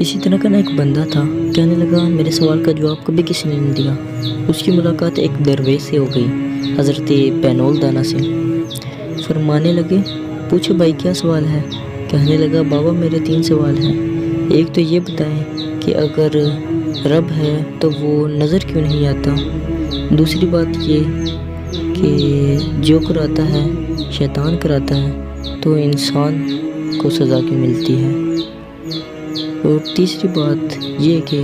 اسی طرح کا نا ایک بندہ تھا، کہنے لگا میرے سوال کا جواب کبھی کسی نے نہیں دیا۔ اس کی ملاقات ایک درویش سے ہو گئی، حضرت بینول دانا سے۔ فرمانے لگے پوچھو بھائی کیا سوال ہے؟ کہنے لگا بابا میرے 3 سوال ہیں۔ ایک تو یہ بتائیں کہ اگر رب ہے تو وہ نظر کیوں نہیں آتا؟ دوسری بات یہ کہ جو کراتا ہے شیطان کراتا ہے تو انسان کو سزا کیوں ملتی ہے؟ اور تیسری بات یہ کہ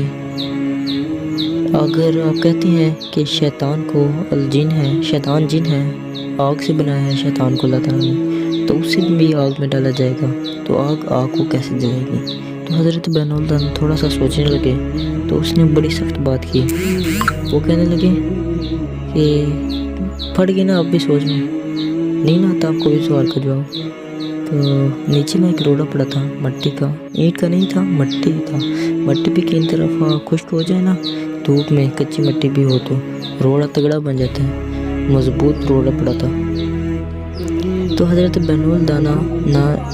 اگر آپ کہتے ہیں کہ شیطان کو الجن ہے، شیطان جن ہے، آگ سے بنایا ہے شیطان کو اللہ تعالیٰ نے، تو اسے بھی آگ میں ڈالا جائے گا تو آگ کو کیسے جلے گی؟ تو حضرت بینول دانا تھوڑا سا سوچنے لگے تو اس نے بڑی سخت بات کی۔ وہ کہنے لگے کہ پڑ گئے نا آپ بھی سوچ میں، نہیں نا آتا آپ کو بھی سوال کا جواب؟ تو نیچے میں ایک روڑا پڑا تھا مٹی کا، اینٹ کا نہیں تھا، مٹی تھا۔ مٹی بھی کئی طرف خشک ہو جائے نا، دھوپ میں کچی مٹی بھی ہو تو روڑا تگڑا بن جاتا ہے، مضبوط روڑا پڑا تھا۔ تو حضرت بینول دانا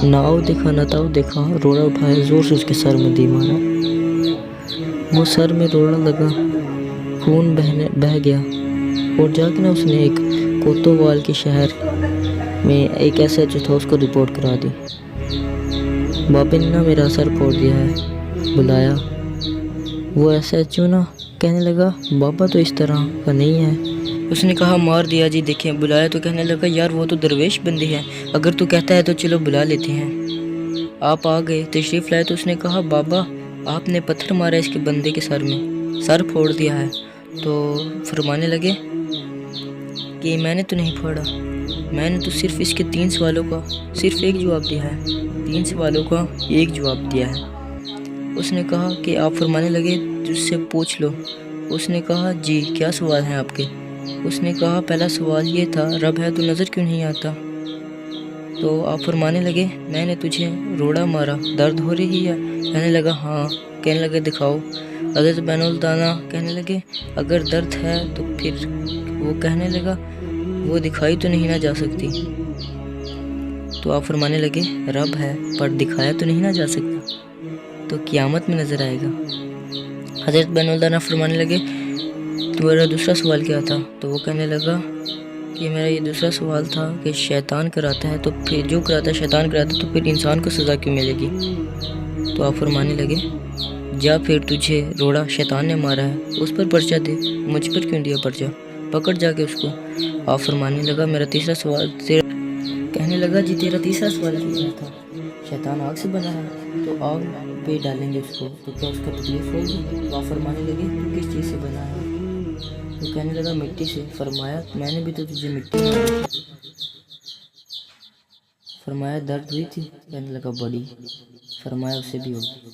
نہ آؤ دیکھا نہ تاؤ دیکھا، روڑا اٹھایا زور سے اس کے سر میں دی مارا۔ وہ سر میں روڑا لگا، خون بہہ گیا، اور جا کے نا اس نے ایک کوتوال کے شہر میں ایک ایسا جو تھا اس کو رپورٹ کرا دی۔ بابے نے نا میرا سر پھوڑ دیا ہے، بلایا۔ وہ ایسا نا کہنے لگا بابا تو اس طرح کا نہیں ہے۔ اس نے کہا مار دیا جی دیکھیں، بلایا تو کہنے لگا یار وہ تو درویش بندی ہے، اگر تو کہتا ہے تو چلو بلا لیتے ہیں۔ آپ آ گئے، تشریف لائے تو اس نے کہا بابا آپ نے پتھر مارا اس کے بندے کے سر میں، سر پھوڑ دیا ہے۔ تو فرمانے لگے کہ میں نے تو نہیں پھوڑا، میں نے تو صرف اس کے 3 سوالوں کا صرف ایک جواب دیا ہے، 3 سوالوں کا ایک جواب دیا ہے۔ اس نے کہا کہ آپ فرمانے لگے اس سے پوچھ لو۔ اس نے کہا جی کیا سوال ہیں آپ کے؟ اس نے کہا پہلا سوال یہ تھا رب ہے تو نظر کیوں نہیں آتا؟ تو آپ فرمانے لگے میں نے تجھے روڑا مارا، درد ہو رہی ہے؟ کہنے لگا ہاں۔ کہنے لگے دکھاؤ۔ حضرت بینول دانا کہنے لگے اگر درد ہے تو پھر وہ کہنے لگا وہ دکھائی تو نہیں نہ جا سکتی۔ تو آپ فرمانے لگے رب ہے پر دکھایا تو نہیں نہ جا سکتا، تو قیامت میں نظر آئے گا۔ حضرت بینول دانا فرمانے لگے تمہارا دوسرا سوال کیا تھا؟ تو وہ کہنے لگا کہ میرا یہ دوسرا سوال تھا کہ شیطان کراتا ہے تو پھر جو کراتا ہے شیطان کراتا ہے تو پھر انسان کو سزا کیوں ملے گی؟ تو آپ فرمانے لگے جا پھر تجھے روڑا شیطان نے مارا ہے اس پر پرچہ دے، مجھ پر کیوں دیا پرچہ؟ پکڑ جا کے اس کو۔ آپ فرمانے لگا میرا تیسرا سوال کہنے لگا جی تیرا تیسرا سوال کیا تھا؟ شیطان آگ سے بنا ہے تو آگ پہ ڈالیں گے اس کو تو کیا اس کا تکلیف ہوگی؟ تو آپ فرمانے لگے تو کس چیز سے بنا ہے؟ تو کہنے لگا مٹی سے۔ فرمایا میں نے بھی تو تجھے مٹی ماری تھی۔ فرمایا درد ہوئی تھی؟ کہنے لگا بڑی۔ فرمایا اسے بھی ہوگی۔